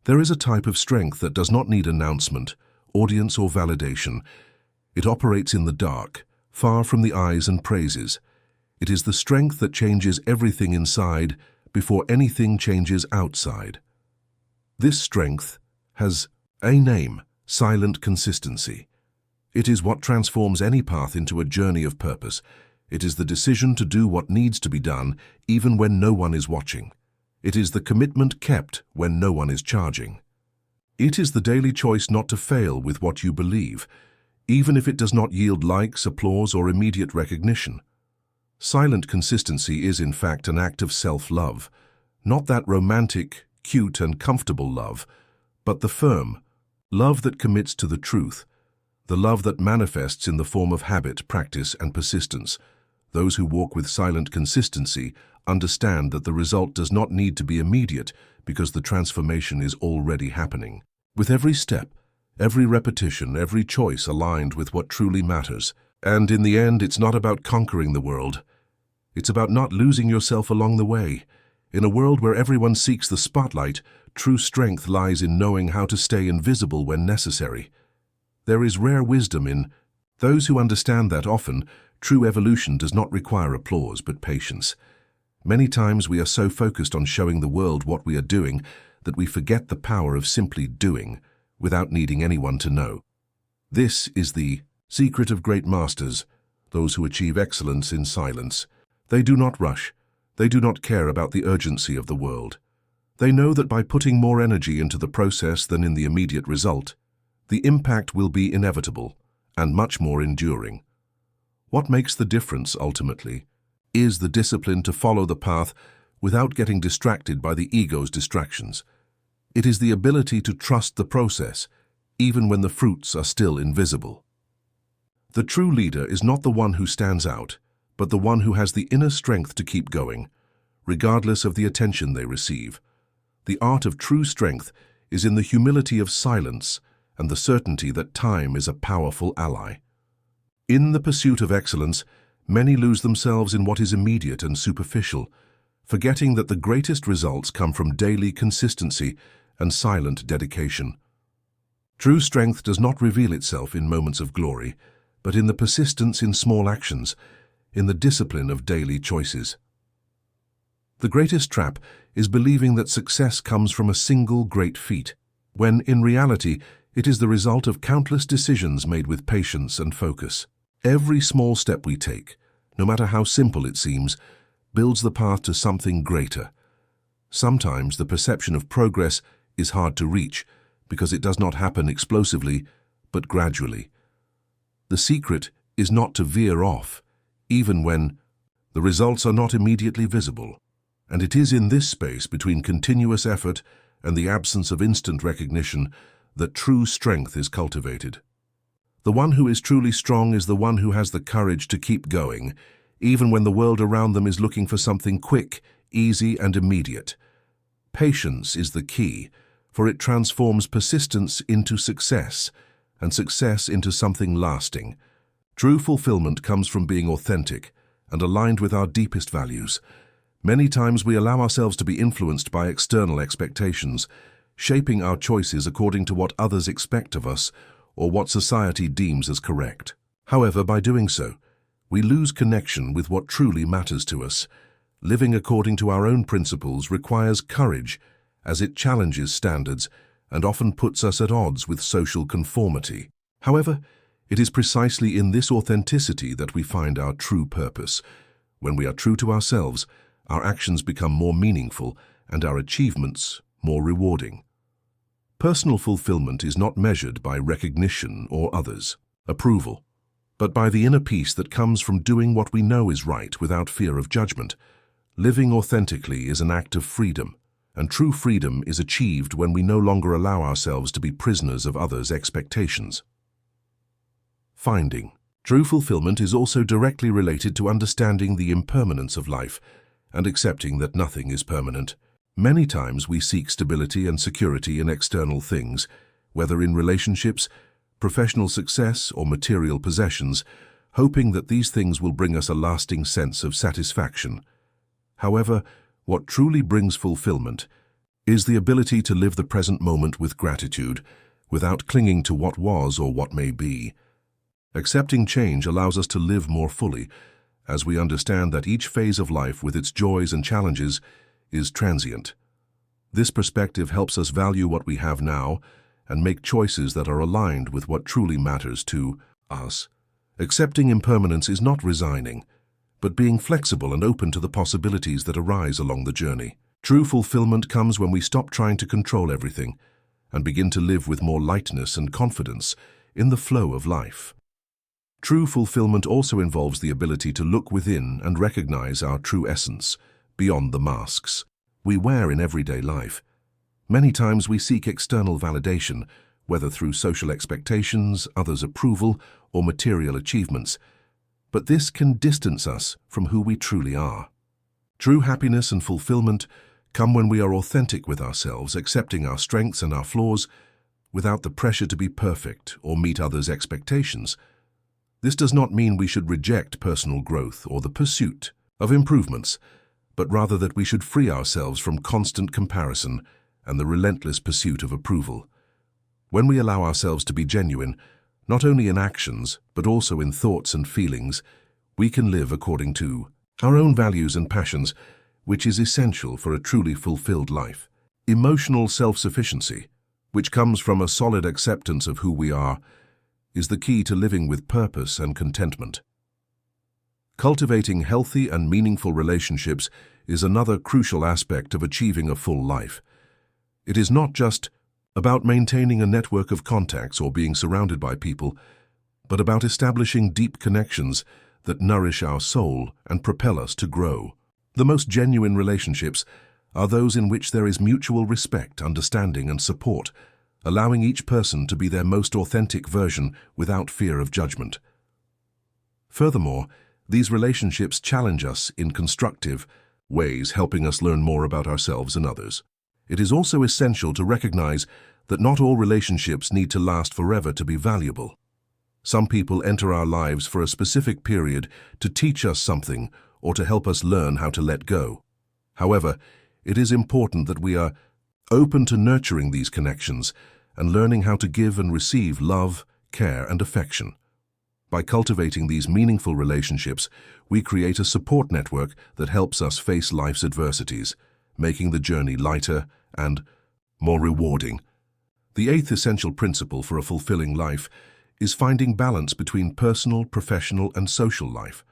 There is a type of strength that does not need announcement, audience, or validation. It operates in the dark, far from the eyes and praises. It is the strength that changes everything inside before anything changes outside. This strength has a name: silent consistency. It is what transforms any path into a journey of purpose. It is the decision to do what needs to be done, even when no one is watching. It is the commitment kept when no one is charging. It is the daily choice not to fail with what you believe, even if it does not yield likes, applause, or immediate recognition. Silent consistency is, in fact, an act of self-love. Not that romantic, cute, and comfortable love, but the firm love that commits to the truth, the love that manifests in the form of habit, practice, and persistence. Those who walk with silent consistency understand that the result does not need to be immediate because the transformation is already happening. With every step, every repetition, every choice aligned with what truly matters. And in the end, it's not about conquering the world. It's about not losing yourself along the way. In a world where everyone seeks the spotlight, true strength lies in knowing how to stay invisible when necessary. There is rare wisdom in those who understand that often true evolution does not require applause but patience. Many times we are so focused on showing the world what we are doing that we forget the power of simply doing without needing anyone to know. This is the secret of great masters, those who achieve excellence in silence. They do not rush. They do not care about the urgency of the world. They know that by putting more energy into the process than in the immediate result, the impact will be inevitable and much more enduring. What makes the difference, ultimately, is the discipline to follow the path without getting distracted by the ego's distractions. It is the ability to trust the process, even when the fruits are still invisible. The true leader is not the one who stands out, but the one who has the inner strength to keep going, regardless of the attention they receive. The art of true strength is in the humility of silence and the certainty that time is a powerful ally. In the pursuit of excellence, many lose themselves in what is immediate and superficial, forgetting that the greatest results come from daily consistency and silent dedication. True strength does not reveal itself in moments of glory, but in the persistence in small actions, in the discipline of daily choices. The greatest trap is believing that success comes from a single great feat, when in reality it is the result of countless decisions made with patience and focus. Every small step we take, no matter how simple it seems, builds the path to something greater. Sometimes the perception of progress is hard to reach because it does not happen explosively, but gradually. The secret is not to veer off, even when the results are not immediately visible. And it is in this space between continuous effort and the absence of instant recognition that true strength is cultivated. The one who is truly strong is the one who has the courage to keep going, even when the world around them is looking for something quick, easy, and immediate. Patience is the key, for it transforms persistence into success, and success into something lasting. True fulfillment comes from being authentic and aligned with our deepest values. Many times we allow ourselves to be influenced by external expectations, shaping our choices according to what others expect of us or what society deems as correct. However, by doing so, we lose connection with what truly matters to us. Living according to our own principles requires courage, as it challenges standards and often puts us at odds with social conformity. However, it is precisely in this authenticity that we find our true purpose. When we are true to ourselves, our actions become more meaningful and our achievements more rewarding. Personal fulfillment is not measured by recognition or others' approval, but by the inner peace that comes from doing what we know is right without fear of judgment. Living authentically is an act of freedom, and true freedom is achieved when we no longer allow ourselves to be prisoners of others' expectations. Finding true fulfillment is also directly related to understanding the impermanence of life and accepting that nothing is permanent. Many times we seek stability and security in external things, whether in relationships, professional success, or material possessions, hoping that these things will bring us a lasting sense of satisfaction. However, what truly brings fulfillment is the ability to live the present moment with gratitude, without clinging to what was or what may be. Accepting change allows us to live more fully, as we understand that each phase of life with its joys and challenges is transient. This perspective helps us value what we have now and make choices that are aligned with what truly matters to us. Accepting impermanence is not resigning, but being flexible and open to the possibilities that arise along the journey. True fulfillment comes when we stop trying to control everything and begin to live with more lightness and confidence in the flow of life. True fulfillment also involves the ability to look within and recognize our true essence, beyond the masks we wear in everyday life. Many times we seek external validation, whether through social expectations, others' approval, or material achievements. But this can distance us from who we truly are. True happiness and fulfillment come when we are authentic with ourselves, accepting our strengths and our flaws, without the pressure to be perfect or meet others' expectations. This does not mean we should reject personal growth or the pursuit of improvements, but rather that we should free ourselves from constant comparison and the relentless pursuit of approval. When we allow ourselves to be genuine, not only in actions, but also in thoughts and feelings, we can live according to our own values and passions, which is essential for a truly fulfilled life. Emotional self-sufficiency, which comes from a solid acceptance of who we are, is the key to living with purpose and contentment. Cultivating healthy and meaningful relationships is another crucial aspect of achieving a full life. It is not just about maintaining a network of contacts or being surrounded by people, but about establishing deep connections that nourish our soul and propel us to grow. The most genuine relationships are those in which there is mutual respect, understanding, and support, allowing each person to be their most authentic version without fear of judgment. Furthermore, these relationships challenge us in constructive ways, helping us learn more about ourselves and others. It is also essential to recognize that not all relationships need to last forever to be valuable. Some people enter our lives for a specific period to teach us something or to help us learn how to let go. However, it is important that we are open to nurturing these connections and learning how to give and receive love, care, and affection. By cultivating these meaningful relationships, we create a support network that helps us face life's adversities, making the journey lighter and more rewarding. The eighth essential principle for a fulfilling life is finding balance between personal, professional, and social life.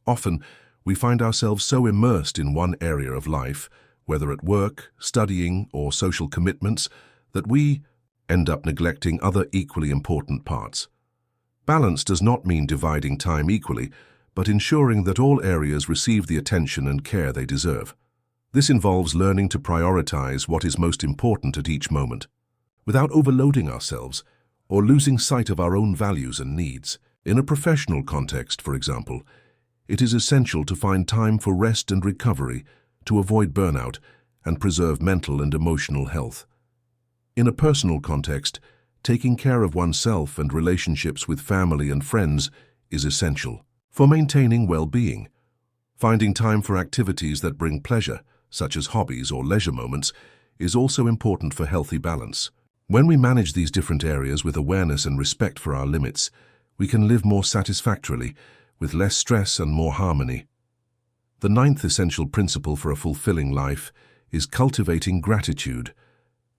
Often, we find ourselves so immersed in one area of life, whether at work, studying, or social commitments, that we end up neglecting other equally important parts. Balance does not mean dividing time equally, but ensuring that all areas receive the attention and care they deserve. This involves learning to prioritize what is most important at each moment, without overloading ourselves or losing sight of our own values and needs. In a professional context, for example, it is essential to find time for rest and recovery to avoid burnout and preserve mental and emotional health. In a personal context, taking care of oneself and relationships with family and friends is essential for maintaining well-being. Finding time for activities that bring pleasure, such as hobbies or leisure moments, is also important for healthy balance. When we manage these different areas with awareness and respect for our limits, we can live more satisfactorily, with less stress and more harmony. The ninth essential principle for a fulfilling life is cultivating gratitude.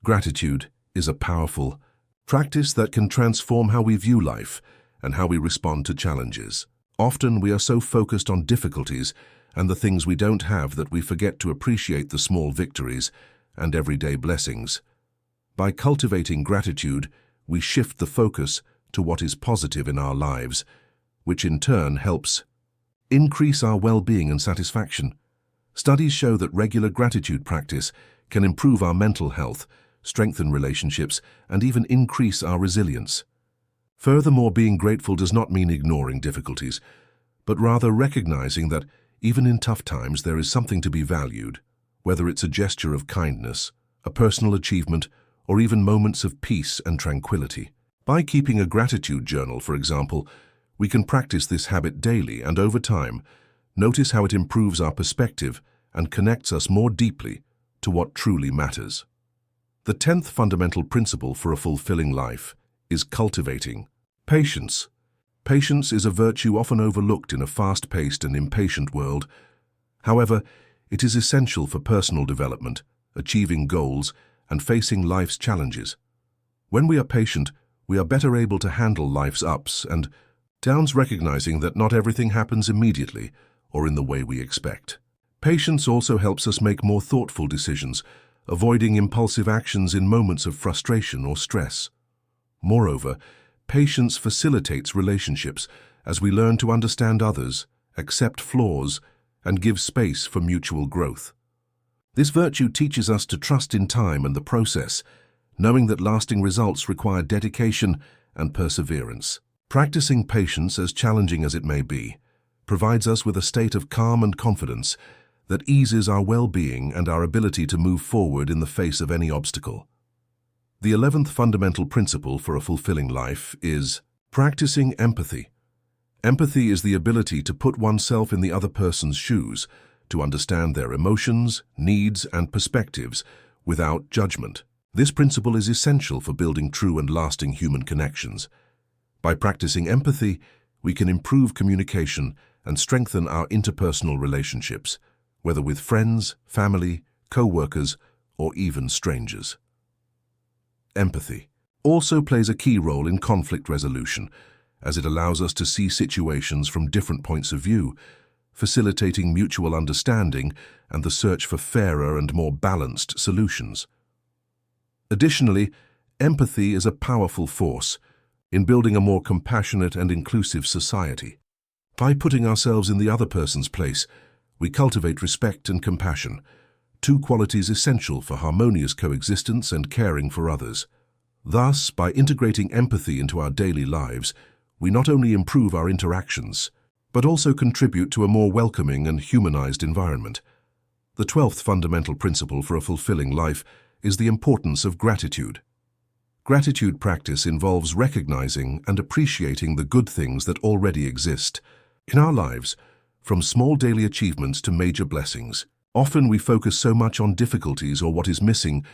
Gratitude is a powerful practice that can transform how we view life and how we respond to challenges. Often we are so focused on difficulties and the things we don't have that we forget to appreciate the small victories and everyday blessings. By cultivating gratitude, we shift the focus to what is positive in our lives, which in turn helps increase our well-being and satisfaction. Studies show that regular gratitude practice can improve our mental health, strengthen relationships, and even increase our resilience. Furthermore, being grateful does not mean ignoring difficulties, but rather recognizing that even in tough times there is something to be valued, whether it's a gesture of kindness, a personal achievement, or even moments of peace and tranquility. By keeping a gratitude journal, for example, we can practice this habit daily and over time, notice how it improves our perspective and connects us more deeply to what truly matters. The 10th fundamental principle for a fulfilling life is cultivating patience. Patience is a virtue often overlooked in a fast-paced and impatient world. However, it is essential for personal development, achieving goals, and facing life's challenges. When we are patient, we are better able to handle life's ups and downs, recognizing that not everything happens immediately or in the way we expect. Patience also helps us make more thoughtful decisions, avoiding impulsive actions in moments of frustration or stress. Moreover, patience facilitates relationships as we learn to understand others, accept flaws, and give space for mutual growth. This virtue teaches us to trust in time and the process, knowing that lasting results require dedication and perseverance. Practicing patience, as challenging as it may be, provides us with a state of calm and confidence that eases our well-being and our ability to move forward in the face of any obstacle. The 11th fundamental principle for a fulfilling life is practicing empathy. Empathy is the ability to put oneself in the other person's shoes, to understand their emotions, needs, and perspectives without judgment. This principle is essential for building true and lasting human connections. By practicing empathy, we can improve communication and strengthen our interpersonal relationships, whether with friends, family, co-workers, or even strangers. Empathy also plays a key role in conflict resolution, as it allows us to see situations from different points of view, facilitating mutual understanding and the search for fairer and more balanced solutions. Additionally, empathy is a powerful force in building a more compassionate and inclusive society. By putting ourselves in the other person's place, we cultivate respect and compassion, two qualities essential for harmonious coexistence and caring for others. Thus, by integrating empathy into our daily lives, we not only improve our interactions, but also contribute to a more welcoming and humanized environment. The 12th fundamental principle for a fulfilling life is the importance of gratitude. Gratitude practice involves recognizing and appreciating the good things that already exist in our lives, from small daily achievements to major blessings. Often we focus so much on difficulties or what is missing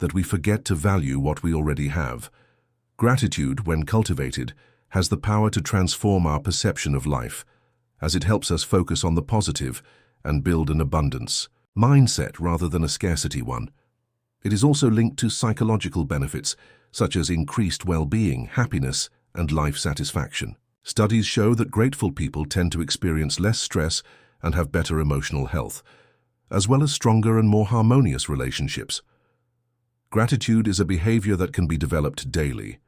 that we forget to value what we already have. Gratitude, when cultivated, has the power to transform our perception of life, as it helps us focus on the positive and build an abundance mindset rather than a scarcity one. It is also linked to psychological benefits, such as increased well-being, happiness, and life satisfaction. Studies show that grateful people tend to experience less stress and have better emotional health, as well as stronger and more harmonious relationships. Gratitude is a behavior that can be developed daily,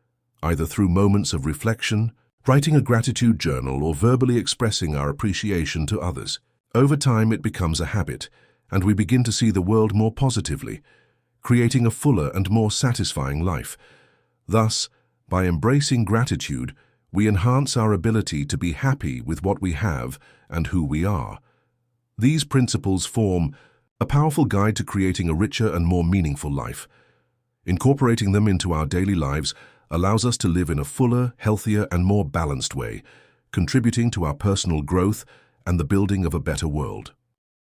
either through moments of reflection, writing a gratitude journal, or verbally expressing our appreciation to others. Over time, it becomes a habit, and we begin to see the world more positively, creating a fuller and more satisfying life. Thus, by embracing gratitude, we enhance our ability to be happy with what we have and who we are. These principles form a powerful guide to creating a richer and more meaningful life. Incorporating them into our daily lives allows us to live in a fuller, healthier, and more balanced way, contributing to our personal growth and the building of a better world.